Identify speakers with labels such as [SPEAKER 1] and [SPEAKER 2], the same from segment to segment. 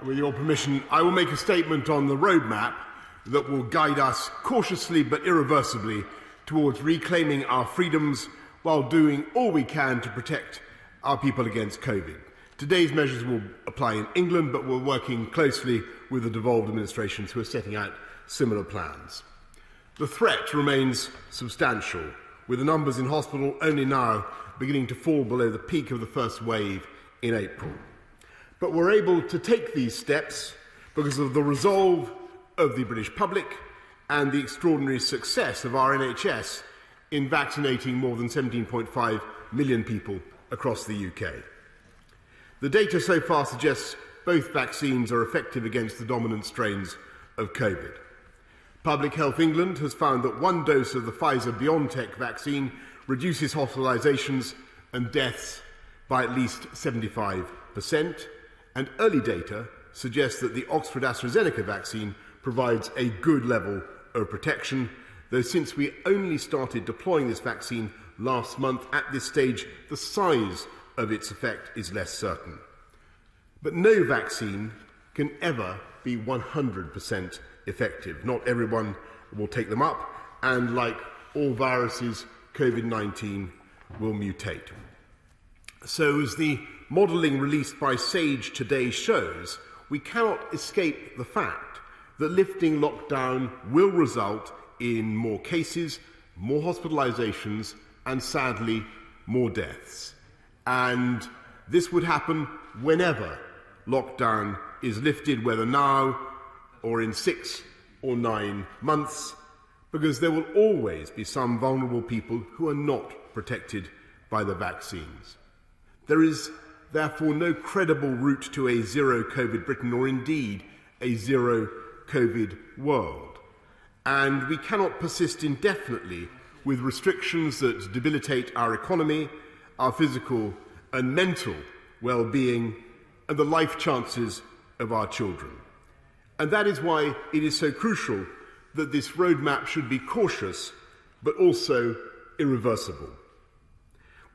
[SPEAKER 1] With your permission, I will make a statement on the roadmap that will guide us cautiously but irreversibly towards reclaiming our freedoms while doing all we can to protect our people against COVID. Today's measures will apply in England, but we're working closely with the devolved administrations who are setting out similar plans. The threat remains substantial, with the numbers in hospital only now beginning to fall below the peak of the first wave in April. But we're able to take these steps because of the resolve of the British public and the extraordinary success of our NHS in vaccinating more than 17.5 million people across the UK. The data so far suggests both vaccines are effective against the dominant strains of COVID. Public Health England has found that one dose of the Pfizer-BioNTech vaccine reduces hospitalisations and deaths by at least 75%, and early data suggests that the Oxford-AstraZeneca vaccine provides a good level of protection, though since we only started deploying this vaccine last month, at this stage the size of its effect is less certain. But no vaccine can ever be 100% effective. Not everyone will take them up, and like all viruses, COVID-19 will mutate. So as the modelling released by SAGE today shows, we cannot escape the fact that lifting lockdown will result in more cases, more hospitalisations, and sadly, more deaths. And this would happen whenever lockdown is lifted, whether now or in 6 or 9 months, because there will always be some vulnerable people who are not protected by the vaccines. There is therefore no credible route to a zero COVID Britain or indeed a zero COVID world. And we cannot persist indefinitely with restrictions that debilitate our economy, our physical and mental well-being, and the life chances of our children. And that is why it is so crucial that this roadmap should be cautious but also irreversible.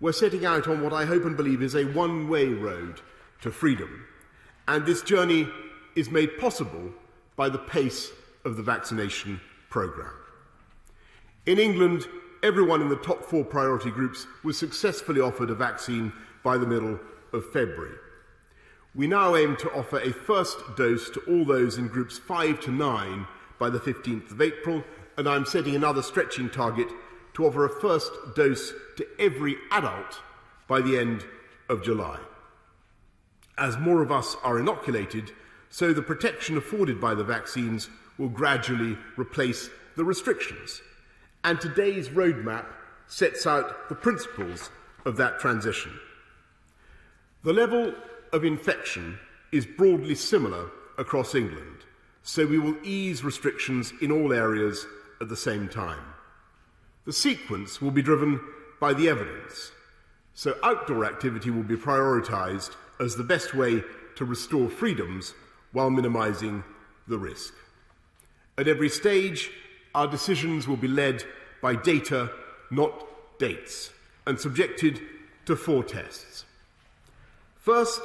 [SPEAKER 1] We're setting out on what I hope and believe is a one-way road to freedom, and this journey is made possible by the pace of the vaccination programme. In England, everyone in the top 4 priority groups was successfully offered a vaccine by the middle of February. We now aim to offer a first dose to all those in groups 5 to 9 by the 15th of April, and I'm setting another stretching target to offer a first dose to every adult by the end of July. As more of us are inoculated, so the protection afforded by the vaccines will gradually replace the restrictions. And today's roadmap sets out the principles of that transition. The level of infection is broadly similar across England, so we will ease restrictions in all areas at the same time. The sequence will be driven by the evidence, so outdoor activity will be prioritised as the best way to restore freedoms while minimising the risk. At every stage, our decisions will be led by data, not dates, and subjected to 4 tests. First,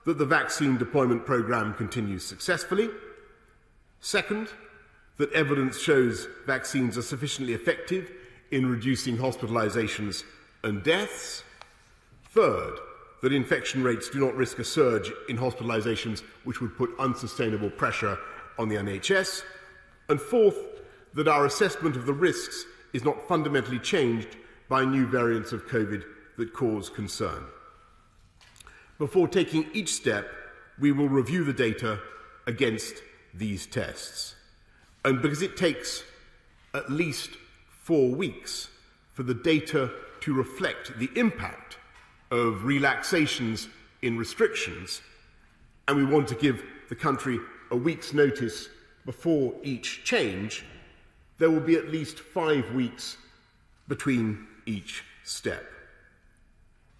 [SPEAKER 1] that the vaccine deployment programme continues successfully. Second, that evidence shows vaccines are sufficiently effective in reducing hospitalisations and deaths. Third, that infection rates do not risk a surge in hospitalisations which would put unsustainable pressure on the NHS. And fourth, that our assessment of the risks is not fundamentally changed by new variants of COVID that cause concern. Before taking each step, we will review the data against these tests. And because it takes at least 4 weeks for the data to reflect the impact of relaxations in restrictions, and we want to give the country a week's notice before each change, there will be at least 5 weeks between each step.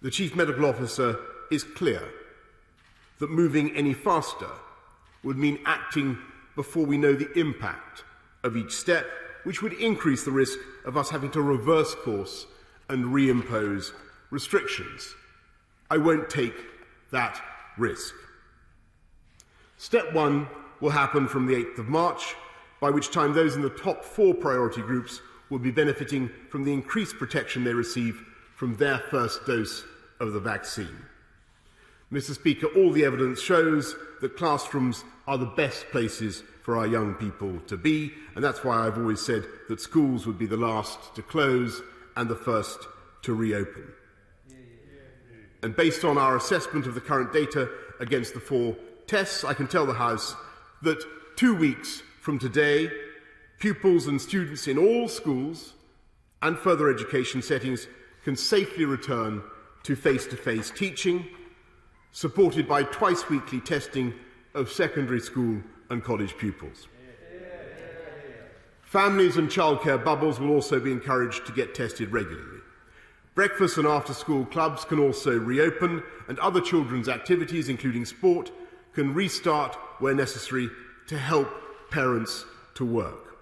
[SPEAKER 1] The Chief Medical Officer is clear that moving any faster would mean acting before we know the impact of each step, which would increase the risk of us having to reverse course and reimpose restrictions. I won't take that risk. Step 1 will happen from the 8th of March, by which time those in the top 4 priority groups will be benefiting from the increased protection they receive from their first dose of the vaccine. Mr. Speaker, all the evidence shows that classrooms are the best places for our young people to be, and that's why I've always said that schools would be the last to close and the first to reopen. And based on our assessment of the current data against the 4 tests, I can tell the House that 2 weeks from today, pupils and students in all schools and further education settings can safely return to face-to-face teaching, supported by twice-weekly testing of secondary school and college pupils. Families and childcare bubbles will also be encouraged to get tested regularly. Breakfast and after-school clubs can also reopen, and other children's activities, including sport, can restart where necessary to help parents to work.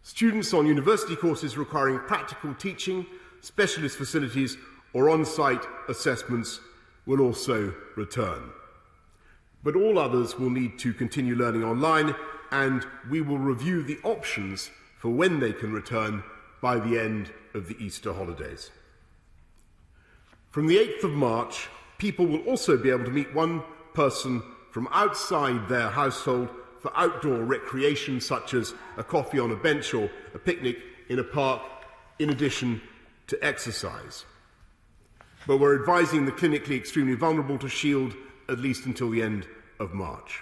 [SPEAKER 1] Students on university courses requiring practical teaching, specialist facilities or on-site assessments will also return. But all others will need to continue learning online, and we will review the options for when they can return by the end of the Easter holidays. From the 8th of March, people will also be able to meet one person from outside their household for outdoor recreation, such as a coffee on a bench or a picnic in a park, in addition to exercise. But we're advising the clinically extremely vulnerable to shield at least until the end of March.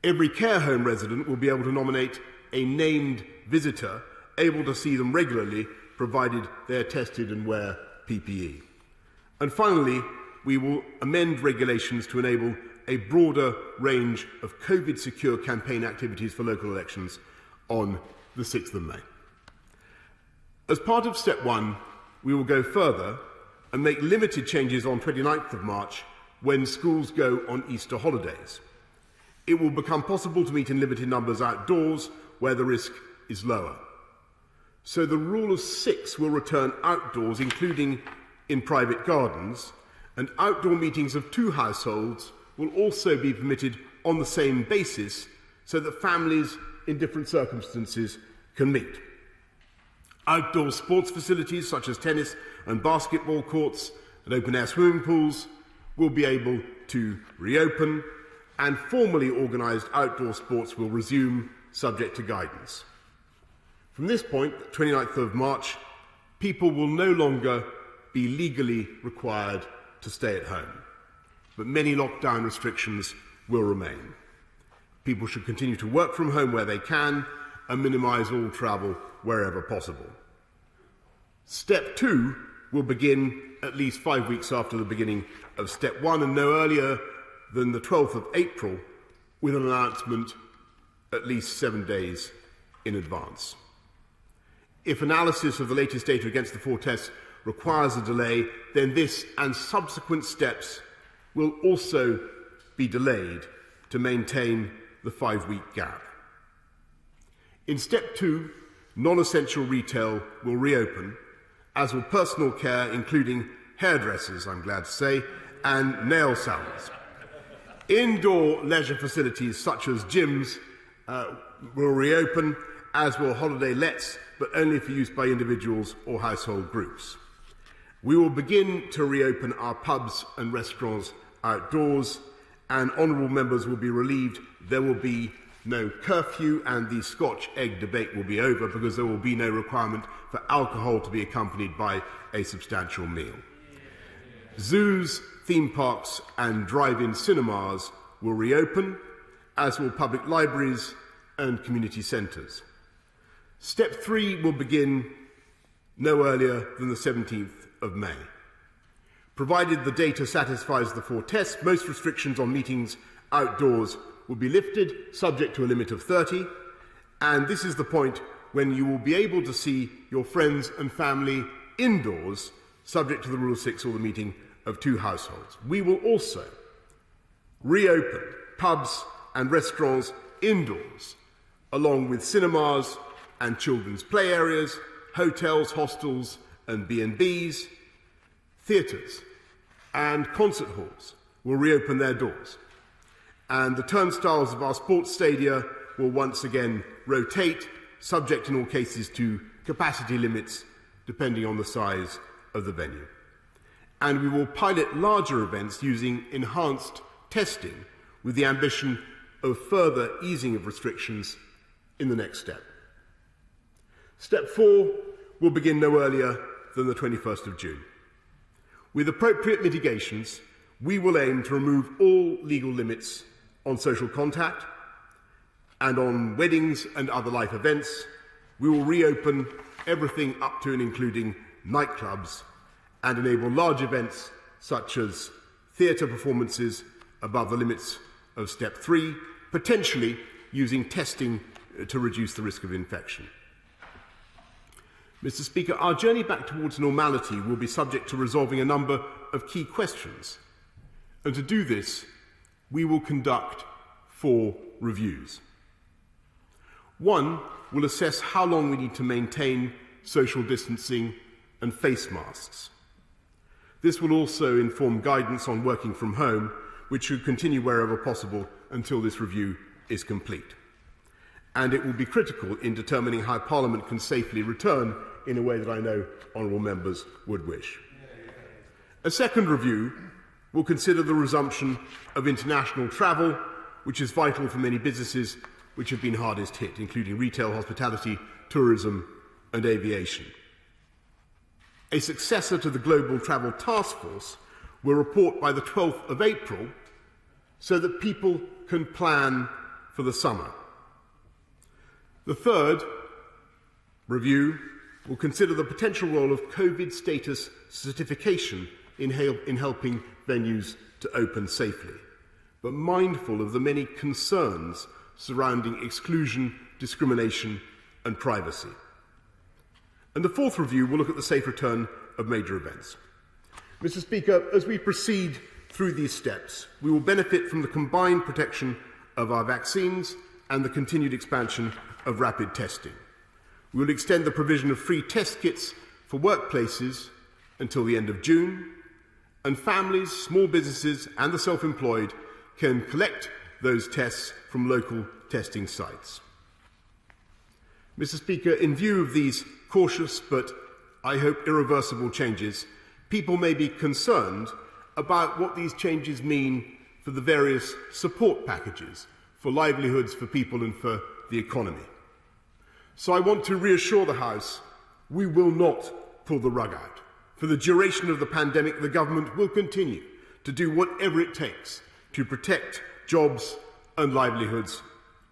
[SPEAKER 1] Every care home resident will be able to nominate a named visitor able to see them regularly, provided they're tested and wear PPE. And finally, we will amend regulations to enable a broader range of COVID-secure campaign activities for local elections on the 6th of May. As part of Step 1, we will go further and make limited changes on 29th of March when schools go on Easter holidays. It will become possible to meet in limited numbers outdoors where the risk is lower. So the rule of 6 will return outdoors, including in private gardens, and outdoor meetings of 2 households will also be permitted on the same basis so that families in different circumstances can meet. Outdoor sports facilities such as tennis and basketball courts and open-air swimming pools will be able to reopen, and formally organised outdoor sports will resume, subject to guidance. From this point, the 29th of March, people will no longer be legally required to stay at home, but many lockdown restrictions will remain. People should continue to work from home where they can and minimise all travel wherever possible. Step 2 will begin at least 5 weeks after the beginning of Step 1 and no earlier than the 12th of April, with an announcement at least 7 days in advance. If analysis of the latest data against the 4 tests requires a delay, then this and subsequent steps will also be delayed to maintain the 5-week gap. In Step 2, non-essential retail will reopen, as will personal care, including hairdressers, I'm glad to say, and nail salons. Indoor leisure facilities such as gyms will reopen, as will holiday lets, but only for use by individuals or household groups. We will begin to reopen our pubs and restaurants outdoors, and honourable members will be relieved there will be no curfew and the Scotch egg debate will be over, because there will be no requirement for alcohol to be accompanied by a substantial meal. Zoos, theme parks and drive-in cinemas will reopen, as will public libraries and community centres. Step 3 will begin no earlier than the 17th of May. Provided the data satisfies the 4 tests, most restrictions on meetings outdoors will be lifted, subject to a limit of 30, and this is the point when you will be able to see your friends and family indoors, subject to the Rule of 6 or the meeting of 2 households. We will also reopen pubs and restaurants indoors, along with cinemas and children's play areas, hotels, hostels and B&Bs, theatres and concert halls will reopen their doors. and the turnstiles of our sports stadia will once again rotate, subject in all cases to capacity limits depending on the size of the venue. And we will pilot larger events using enhanced testing with the ambition of further easing of restrictions in the next step. Step 4 will begin no earlier than the 21st of June. With appropriate mitigations, we will aim to remove all legal limits on social contact, and on weddings and other life events, we will reopen everything up to and including nightclubs and enable large events such as theatre performances above the limits of Step 3, potentially using testing to reduce the risk of infection. Mr. Speaker, our journey back towards normality will be subject to resolving a number of key questions. And to do this, we will conduct 4 reviews. 1 will assess how long we need to maintain social distancing and face masks. This will also inform guidance on working from home, which should continue wherever possible until this review is complete. And it will be critical in determining how Parliament can safely return in a way that I know honourable members would wish. A second review will consider the resumption of international travel, which is vital for many businesses which have been hardest hit, including retail, hospitality, tourism and aviation. A successor to the Global Travel Task Force will report by the 12th of April so that people can plan for the summer. The third review will consider the potential role of COVID status certification in helping venues to open safely, but mindful of the many concerns surrounding exclusion, discrimination and privacy. And the fourth review will look at the safe return of major events. Mr. Speaker, as we proceed through these steps, we will benefit from the combined protection of our vaccines and the continued expansion of rapid testing. We will extend the provision of free test kits for workplaces until the end of June, and families, small businesses and the self-employed can collect those tests from local testing sites. Mr. Speaker, in view of these cautious but, I hope, irreversible changes, people may be concerned about what these changes mean for the various support packages, for livelihoods for people and for the economy. So I want to reassure the House we will not pull the rug out. For the duration of the pandemic, the government will continue to do whatever it takes to protect jobs and livelihoods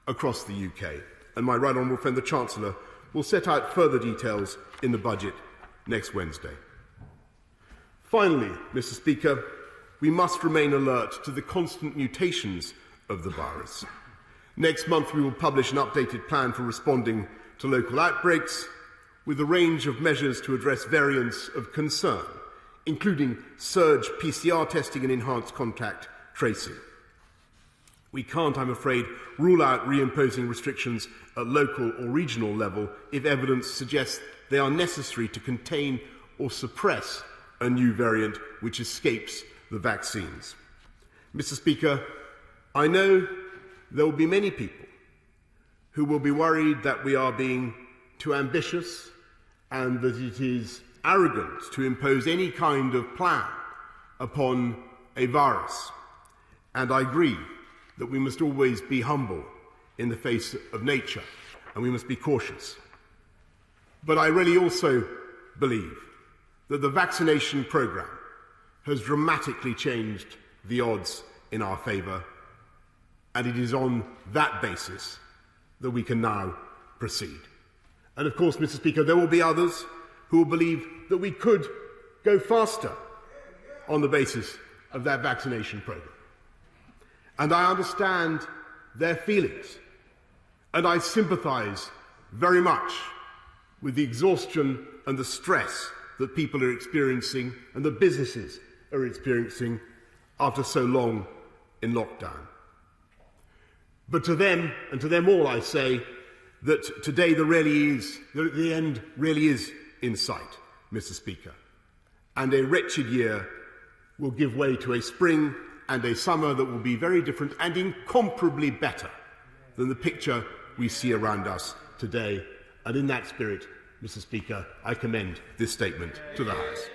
[SPEAKER 1] across the UK. And my right honourable friend, the Chancellor, will set out further details in the budget next Wednesday. Finally, Mr. Speaker, we must remain alert to the constant mutations of the virus. Next month, we will publish an updated plan for responding to local outbreaks, with a range of measures to address variants of concern, including surge PCR testing and enhanced contact tracing. We can't, I'm afraid, rule out reimposing restrictions at local or regional level if evidence suggests they are necessary to contain or suppress a new variant which escapes the vaccines. Mr. Speaker, I know there will be many people who will be worried that we are being too ambitious and that it is arrogant to impose any kind of plan upon a virus. And I agree that we must always be humble in the face of nature and we must be cautious. But I really also believe that the vaccination programme has dramatically changed the odds in our favour, and it is on that basis that we can now proceed. And of course, Mr. Speaker, there will be others who will believe that we could go faster on the basis of that vaccination programme. And I understand their feelings, and I sympathise very much with the exhaustion and the stress that people are experiencing and that businesses are experiencing after so long in lockdown. But to them, and to them all, I say that today the end really is in sight, Mr. Speaker, and a wretched year will give way to a spring and a summer that will be very different and incomparably better than the picture we see around us today. And in that spirit, Mr. Speaker, I commend this statement to the House.